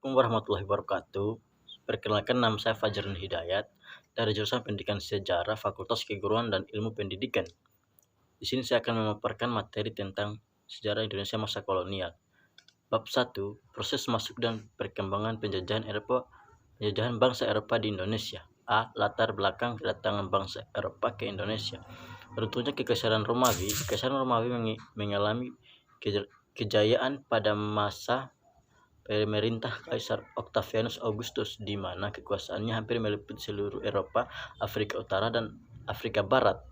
Assalamualaikum warahmatullahi wabarakatuh. Perkenalkan, nama saya Fajar Hidayat dari jurusan Pendidikan Sejarah Fakultas Keguruan dan Ilmu Pendidikan. Di sini saya akan memaparkan materi tentang sejarah Indonesia masa kolonial. Bab 1, proses masuk dan perkembangan penjajahan bangsa Eropa di Indonesia. A. Latar belakang kedatangan bangsa Eropa ke Indonesia. Runtuhnya Kekaisaran Romawi. Kekaisaran Romawi mengalami kejayaan pada masa pemerintah Kaisar Octavianus Augustus, di mana kekuasaannya hampir meliputi seluruh Eropa, Afrika Utara, dan Afrika Barat.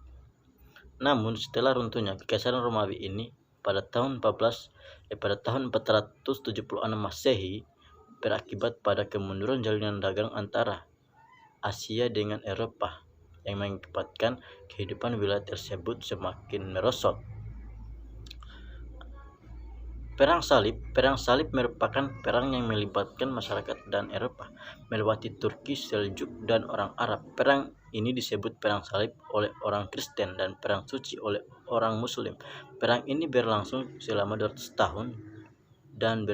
Namun setelah runtuhnya Kekaisaran Romawi ini pada tahun 476 Masehi, berakibat pada kemunduran jalinan dagang antara Asia dengan Eropa yang mengakibatkan kehidupan wilayah tersebut semakin merosot. Perang Salib merupakan perang yang melibatkan masyarakat dan Eropa, melewati Turki, Seljuk, dan orang Arab. Perang ini disebut Perang Salib oleh orang Kristen dan Perang Suci oleh orang Muslim. Perang ini berlangsung selama 200 tahun dan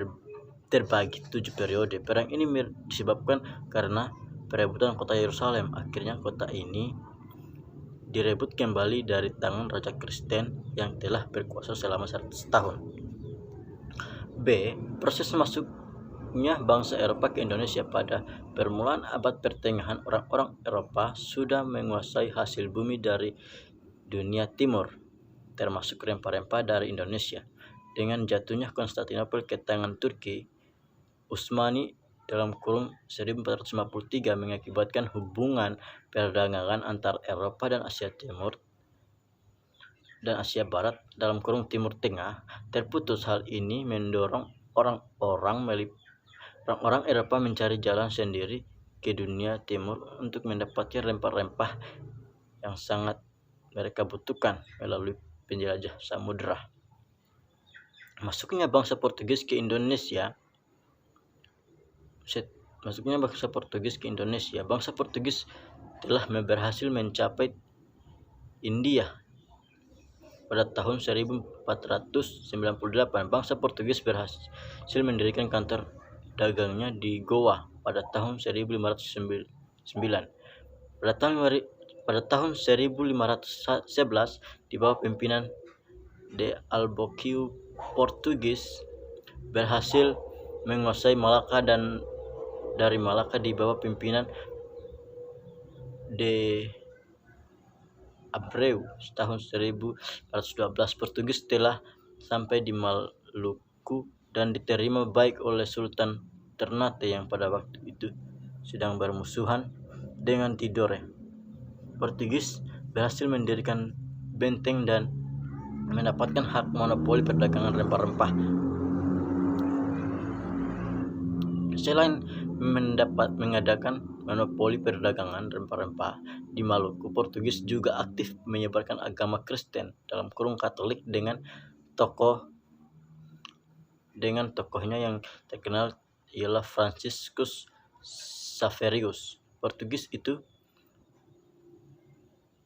terbagi 7 periode. Perang ini disebabkan karena perebutan kota Yerusalem. Akhirnya kota ini direbut kembali dari tangan Raja Kristen yang telah berkuasa selama 100 tahun. B. Proses masuknya bangsa Eropa ke Indonesia. Pada permulaan abad pertengahan, orang-orang Eropa sudah menguasai hasil bumi dari dunia timur, termasuk rempah-rempah dari Indonesia. Dengan jatuhnya Konstantinopel ke tangan Turki Utsmani (1453) mengakibatkan hubungan perdagangan antar Eropa dan Asia Timur dan Asia Barat (Timur Tengah) terputus. Hal ini mendorong orang-orang Eropa mencari jalan sendiri ke dunia timur untuk mendapatkan rempah-rempah yang sangat mereka butuhkan melalui penjelajah samudera. Masuknya bangsa Portugis ke Indonesia. Bangsa Portugis telah berhasil mencapai India pada tahun 1498. Bangsa Portugis berhasil mendirikan kantor dagangnya di Goa pada tahun 1509. Pada tahun 1511, di bawah pimpinan de Albuquerque, Portugis berhasil menguasai Malaka, dan dari Malaka di bawah pimpinan de Abreu tahun 1412, Portugis telah sampai di Maluku dan diterima baik oleh Sultan Ternate yang pada waktu itu sedang bermusuhan dengan Tidore. Portugis berhasil mendirikan benteng dan mendapatkan hak monopoli perdagangan rempah-rempah. Selain mengadakan monopoli perdagangan rempah-rempah di Maluku, Portugis juga aktif menyebarkan agama Kristen (Katolik) dengan tokohnya yang terkenal ialah Franciscus Xaverius. Portugis itu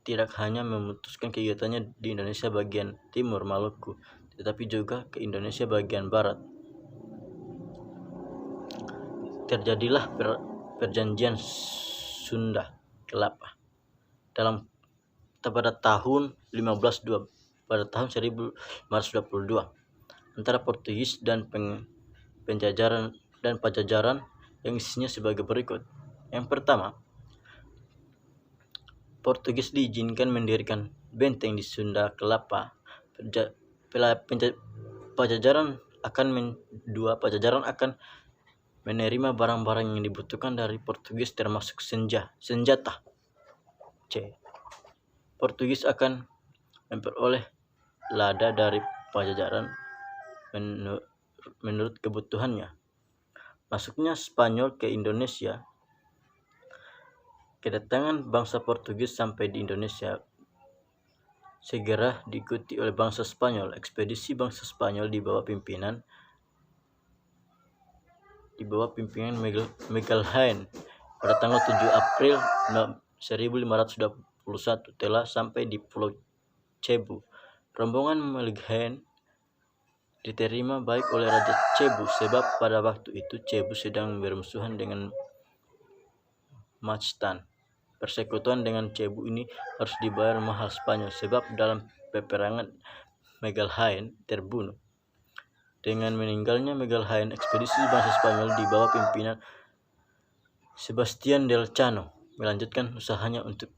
tidak hanya memutuskan kegiatannya di Indonesia bagian timur Maluku, tetapi juga ke Indonesia bagian barat. Terjadilah perjanjian Sunda Kelapa pada tahun 1522 antara Portugis dan Pajajaran yang isinya sebagai berikut. Yang pertama, Portugis diizinkan mendirikan benteng di Sunda Kelapa. Pajajaran akan menerima barang-barang yang dibutuhkan dari Portugis, termasuk senjata. C. Portugis akan memperoleh lada dari Pajajaran menurut kebutuhannya. Masuknya Spanyol ke Indonesia. Kedatangan bangsa Portugis sampai di Indonesia segera diikuti oleh bangsa Spanyol. Ekspedisi bangsa Spanyol di bawah pimpinan Magellan pada tanggal 7 April 1521 telah sampai di Pulau Cebu. Rombongan Magellan diterima baik oleh Raja Cebu, sebab pada waktu itu Cebu sedang bermusuhan dengan Mactan. Persekutuan dengan Cebu ini harus dibayar mahal Spanyol, sebab dalam peperangan Magalhaen terbunuh. Dengan meninggalnya Magalhaen, ekspedisi bangsa Spanyol di bawah pimpinan Sebastian del Cano melanjutkan usahanya untuk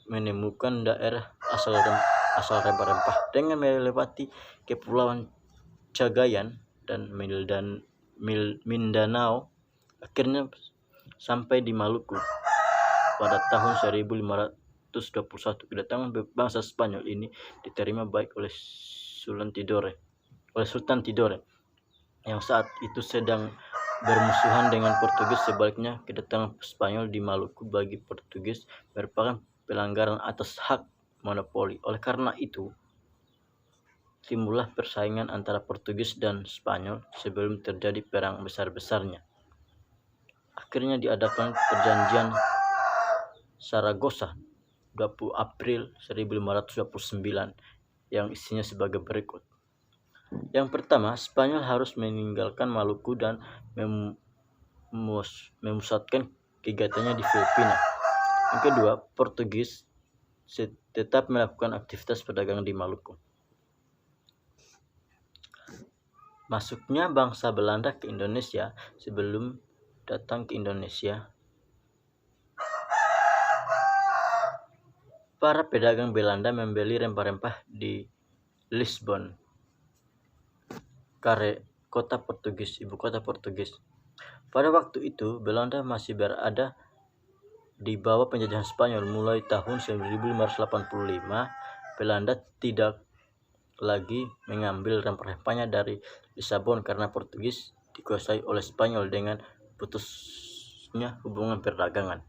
menemukan daerah asal rempah-rempah dengan melewati kepulauan Cagayan dan Mindanao. Akhirnya sampai di Maluku pada tahun 1521. Kedatangan bangsa Spanyol ini diterima baik oleh Sultan Tidore yang saat itu sedang bermusuhan dengan Portugis. Sebaliknya, kedatangan Spanyol di Maluku bagi Portugis merupakan pelanggaran atas hak monopoli. Oleh karena itu, timbullah persaingan antara Portugis dan Spanyol sebelum terjadi perang besar-besarnya. Akhirnya diadakan perjanjian Saragossa 20 April 1529 yang isinya sebagai berikut. Yang pertama, Spanyol harus meninggalkan Maluku dan memusatkan kegiatannya di Filipina. Yang kedua, Portugis tetap melakukan aktivitas perdagangan di Maluku. Masuknya bangsa Belanda ke Indonesia. Sebelum datang ke Indonesia, para pedagang Belanda membeli rempah-rempah di Lisbon, ibu kota Portugis. Pada waktu itu, Belanda masih berada di bawah penjajahan Spanyol. Mulai tahun 1585, Belanda tidak lagi mengambil rempah-rempahnya dari Lisabon karena Portugis dikuasai oleh Spanyol dengan putusnya hubungan perdagangan.